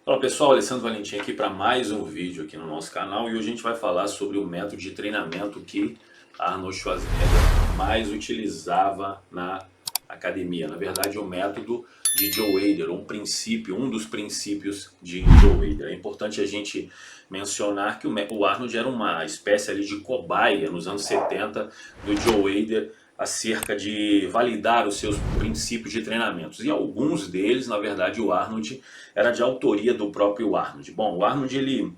Olá pessoal, Alessandro Valentim aqui para mais um vídeo aqui no nosso canal e hoje a gente vai falar sobre o método de treinamento que Arnold Schwarzenegger mais utilizava na academia. Na verdade, o método de Joe Weider, um dos princípios de Joe Weider. É importante a gente mencionar que o Arnold era uma espécie ali de cobaia nos anos 70 do Joe Weider acerca de validar os seus princípios de treinamentos. E alguns deles, na verdade, o Arnold era de autoria do próprio Arnold. Bom, o Arnold ele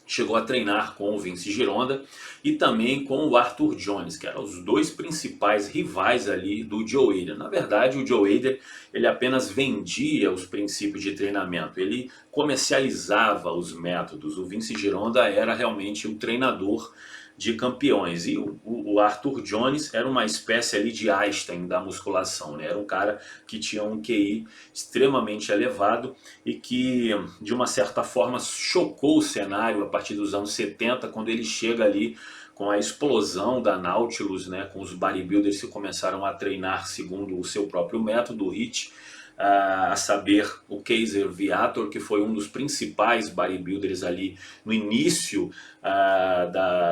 chegou a treinar com o Vince Gironda e também com o Arthur Jones, que eram os dois principais rivais ali do Joe Weider. Na verdade, o Joe Weider ele apenas vendia os princípios de treinamento, ele comercializava os métodos. O Vince Gironda era realmente o treinador de campeões. E o Arthur Jones era uma espécie ali de Einstein da musculação, né? Era um cara que tinha um QI extremamente elevado e que, de uma certa forma, chocou o cenário a partir dos anos 70, quando ele chega ali com a explosão da Nautilus, né, com os bodybuilders que começaram a treinar segundo o seu próprio método, o HIIT, a saber o Kaiser Viator, que foi um dos principais bodybuilders ali no início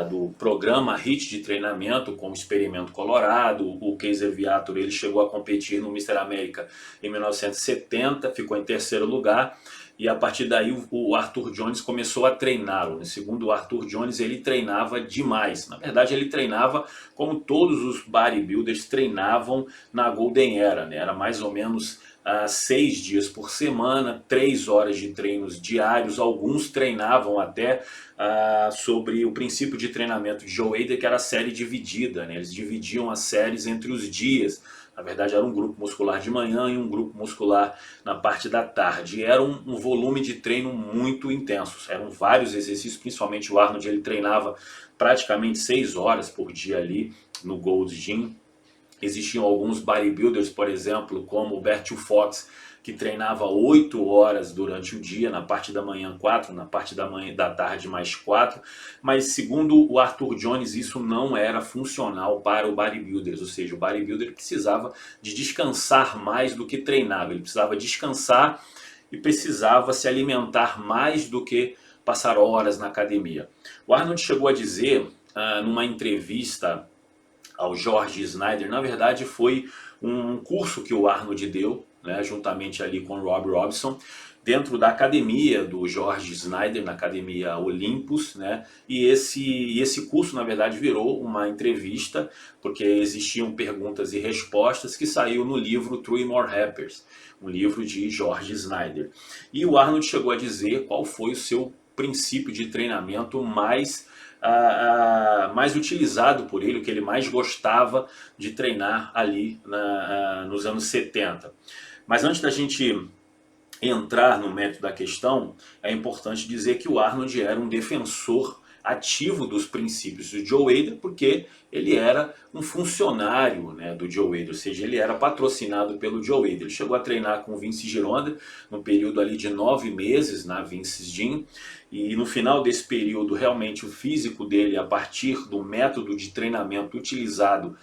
do programa HIIT de treinamento com o Experimento Colorado. O Kaiser Viator ele chegou a competir no Mr. América em 1970, ficou em terceiro lugar. E a partir daí o Arthur Jones começou a treiná-lo. Segundo o Arthur Jones, ele treinava demais. Na verdade, ele treinava como todos os bodybuilders treinavam na Golden Era, né? Era mais ou menos 6 dias por semana, 3 horas de treinos diários. Alguns treinavam até sobre o princípio de treinamento de Joe Weider, que era a série dividida, né? Eles dividiam as séries entre os dias. Na verdade, era um grupo muscular de manhã e um grupo muscular na parte da tarde. E era um volume de treino muito intenso. Eram vários exercícios, principalmente o Arnold, ele treinava praticamente 6 horas por dia ali no Gold's Gym. Existiam alguns bodybuilders, por exemplo, como o Bertil Fox, que treinava 8 horas durante o dia, na parte da manhã 4, na parte da tarde mais 4. Mas segundo o Arthur Jones, isso não era funcional para o bodybuilder, ou seja, o bodybuilder precisava de descansar mais do que treinava. Ele precisava descansar e precisava se alimentar mais do que passar horas na academia. O Arnold chegou a dizer, numa entrevista ao George Snyder, na verdade foi um curso que o Arnold deu, né, juntamente ali com o Rob Robson, dentro da academia do George Snyder, na academia Olympus, né? E esse curso, na verdade, virou uma entrevista, porque existiam perguntas e respostas que saiu no livro Three More Rappers, um livro de George Snyder. E o Arnold chegou a dizer qual foi o seu princípio de treinamento mais utilizado por ele, o que ele mais gostava de treinar ali nos anos 70. Mas antes da gente entrar no mérito da questão, é importante dizer que o Arnold era um defensor ativo dos princípios do Joe Weider, porque ele era um funcionário, né, do Joe Weider, ou seja, ele era patrocinado pelo Joe Weider. Ele chegou a treinar com o Vince Gironda no período ali de 9 meses na Vince's Gym, e no final desse período realmente o físico dele, a partir do método de treinamento utilizado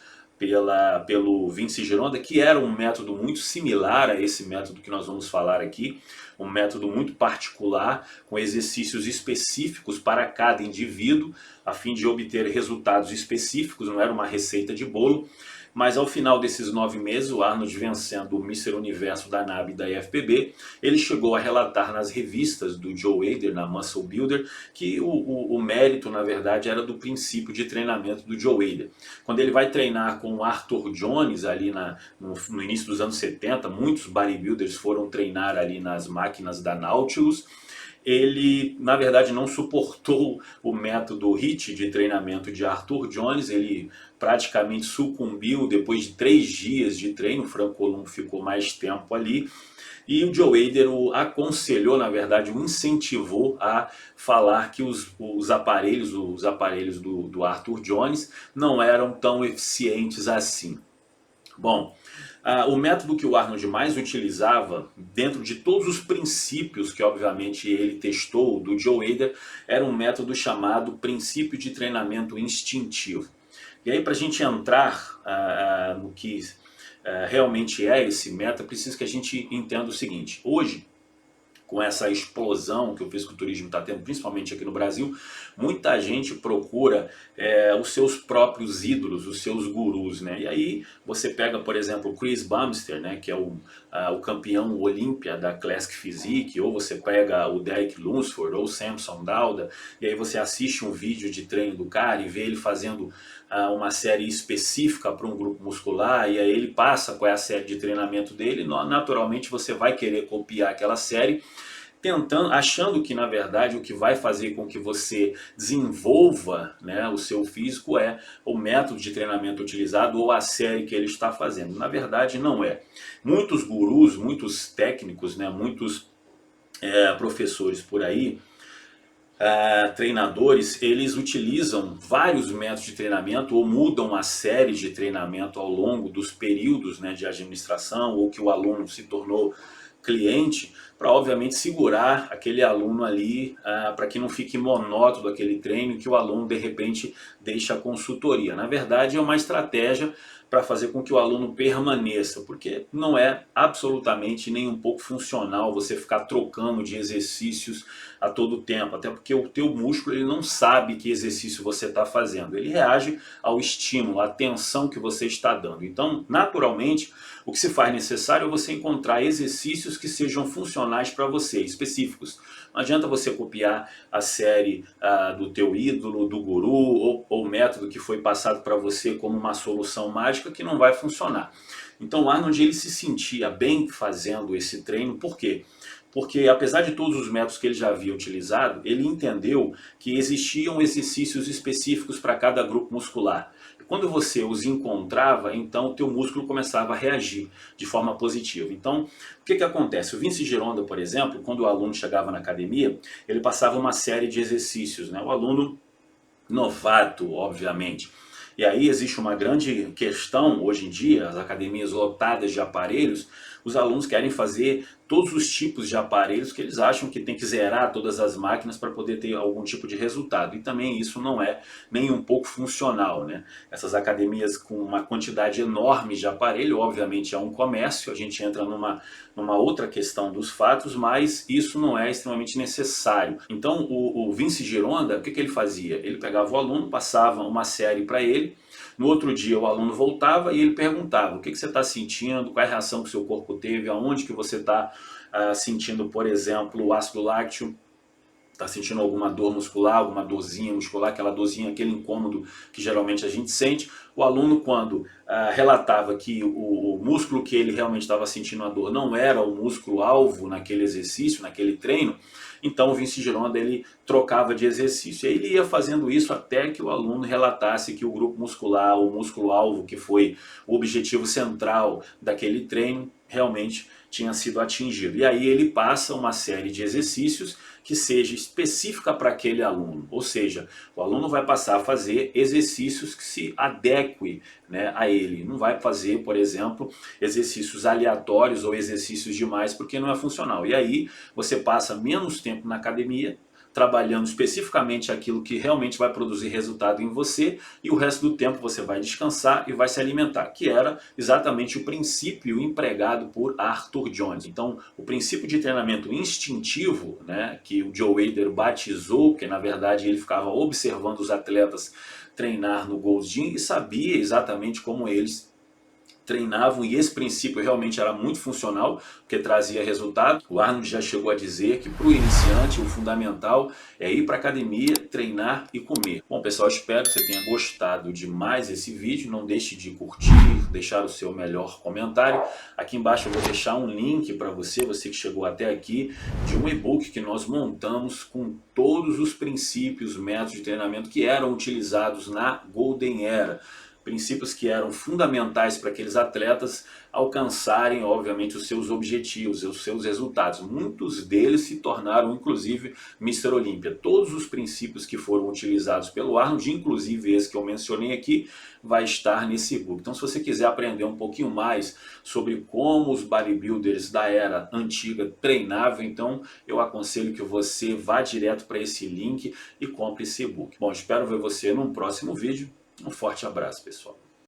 pelo Vince Gironda, que era um método muito similar a esse método que nós vamos falar aqui, um método muito particular, com exercícios específicos para cada indivíduo, a fim de obter resultados específicos, não era uma receita de bolo. Mas ao final desses 9 meses, o Arnold vencendo o Mr. Universo da NAB e da IFBB, ele chegou a relatar nas revistas do Joe Weider, na Muscle Builder, que o mérito, na verdade, era do princípio de treinamento do Joe Weider. Quando ele vai treinar com o Arthur Jones, ali no início dos anos 70, muitos bodybuilders foram treinar ali nas máquinas da Nautilus. Ele, na verdade, não suportou o método HIIT de treinamento de Arthur Jones, ele praticamente sucumbiu depois de 3 dias de treino. O Frank Columbo ficou mais tempo ali. E o Joe Weider o aconselhou, na verdade, o incentivou a falar que os aparelhos do Arthur Jones não eram tão eficientes assim. Bom, o método que o Arnold mais utilizava, dentro de todos os princípios que obviamente ele testou do Joe Weider, era um método chamado princípio de treinamento instintivo. E aí, para a gente entrar no que realmente é esse método, é preciso que a gente entenda o seguinte: hoje com essa explosão que o fisiculturismo está tendo, principalmente aqui no Brasil, muita gente procura os seus próprios ídolos, os seus gurus, né? E aí você pega, por exemplo, o Chris Bumstead, né, que é o campeão Olímpia da Classic Physique, ou você pega o Derek Lunsford ou o Samson Dauda, e aí você assiste um vídeo de treino do cara e vê ele fazendo uma série específica para um grupo muscular, e aí ele passa qual é a série de treinamento dele, naturalmente você vai querer copiar aquela série, achando que na verdade o que vai fazer com que você desenvolva, né, o seu físico é o método de treinamento utilizado ou a série que ele está fazendo. Na verdade não é. Muitos gurus, muitos técnicos, né, muitos professores por aí, treinadores, eles utilizam vários métodos de treinamento ou mudam a série de treinamento ao longo dos períodos, né, de administração ou que o aluno se tornou cliente, para obviamente segurar aquele aluno ali, para que não fique monótono aquele treino, que o aluno de repente deixe a consultoria. Na verdade é uma estratégia para fazer com que o aluno permaneça, porque não é absolutamente nem um pouco funcional você ficar trocando de exercícios a todo tempo, até porque o teu músculo ele não sabe que exercício você está fazendo, ele reage ao estímulo, à tensão que você está dando. Então, naturalmente, o que se faz necessário é você encontrar exercícios que sejam funcionais para você, específicos. Não adianta você copiar a série do teu ídolo, do guru ou o método que foi passado para você como uma solução mágica que não vai funcionar. Então o Arnold ele se sentia bem fazendo esse treino, por quê? Porque apesar de todos os métodos que ele já havia utilizado, ele entendeu que existiam exercícios específicos para cada grupo muscular. Quando você os encontrava, então o teu músculo começava a reagir de forma positiva. Então, o que acontece? O Vince Gironda, por exemplo, quando o aluno chegava na academia, ele passava uma série de exercícios, né? O aluno novato, obviamente. E aí existe uma grande questão hoje em dia, as academias lotadas de aparelhos, os alunos querem fazer todos os tipos de aparelhos que eles acham que tem que zerar todas as máquinas para poder ter algum tipo de resultado. E também isso não é nem um pouco funcional, né? Essas academias com uma quantidade enorme de aparelho, obviamente é um comércio, a gente entra numa outra questão dos fatos, mas isso não é extremamente necessário. Então o Vince Gironda, o que ele fazia? Ele pegava o aluno, passava uma série para ele, no outro dia o aluno voltava e ele perguntava o que você está sentindo, qual é a reação que o seu corpo teve, aonde que você está sentindo, por exemplo, o ácido lácteo, está sentindo alguma dor muscular, alguma dorzinha muscular, aquela dorzinha, aquele incômodo que geralmente a gente sente. O aluno, quando relatava que o músculo que ele realmente estava sentindo a dor não era o músculo alvo naquele exercício, naquele treino, então o Vince Gironda ele trocava de exercício. E ele ia fazendo isso até que o aluno relatasse que o grupo muscular, o músculo alvo, que foi o objetivo central daquele treino, realmente tinha sido atingido. E aí ele passa uma série de exercícios que seja específica para aquele aluno. Ou seja, o aluno vai passar a fazer exercícios que se adequem, né, a ele. Não vai fazer, por exemplo, exercícios aleatórios ou exercícios demais porque não é funcional. E aí você passa menos tempo na academia, trabalhando especificamente aquilo que realmente vai produzir resultado em você, e o resto do tempo você vai descansar e vai se alimentar, que era exatamente o princípio empregado por Arthur Jones. Então, o princípio de treinamento instintivo, né, que o Joe Weider batizou, porque na verdade ele ficava observando os atletas treinar no Gold's Gym e sabia exatamente como eles treinavam, e esse princípio realmente era muito funcional, porque trazia resultado. O Arnold já chegou a dizer que para o iniciante o fundamental é ir para a academia, treinar e comer. Bom pessoal, espero que você tenha gostado de mais esse vídeo, não deixe de curtir, deixar o seu melhor comentário. Aqui embaixo eu vou deixar um link para você que chegou até aqui, de um e-book que nós montamos com todos os princípios, métodos de treinamento que eram utilizados na Golden Era. Princípios que eram fundamentais para aqueles atletas alcançarem, obviamente, os seus objetivos, os seus resultados. Muitos deles se tornaram, inclusive, Mr. Olympia. Todos os princípios que foram utilizados pelo Arnold, inclusive esse que eu mencionei aqui, vai estar nesse e-book. Então, se você quiser aprender um pouquinho mais sobre como os bodybuilders da era antiga treinavam, então eu aconselho que você vá direto para esse link e compre esse e-book. Bom, espero ver você num próximo vídeo. Um forte abraço, pessoal.